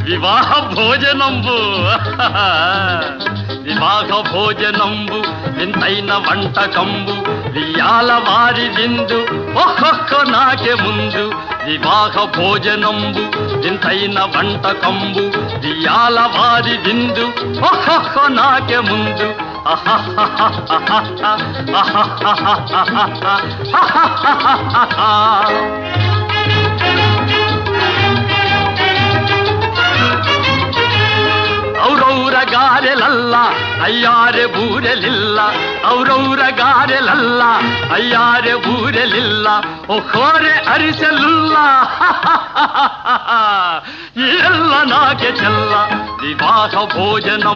వివాహ భోజనంబు వివాహ భోజనంబు వింతైన వంటకంబు వియాల వారి విందు ఒక్కొక్క నాకే ముందు వివాహ భోజనంబు వింతైన వంటకంబు వియాల వారి విందు ఒక్కొక్క నాకే ముందు ಔರೌರ ಗಾರೆಲಲ್ಲ ಅಯ್ಯಾರೆ ಬೂರೆಲಿಲ್ಲ ಔರೌರ ಗಾರೆಲಲ್ಲ ಅಯ್ಯಾರೆ ಬೂರೆಲಿಲ್ಲ ಒಖೋರೆ ಅರಿಸಲಿಲ್ಲ ಎಲ್ಲ ನಾಗೆ ಚೆಲ್ಲ ವಿವಾಹ ಭೋಜನ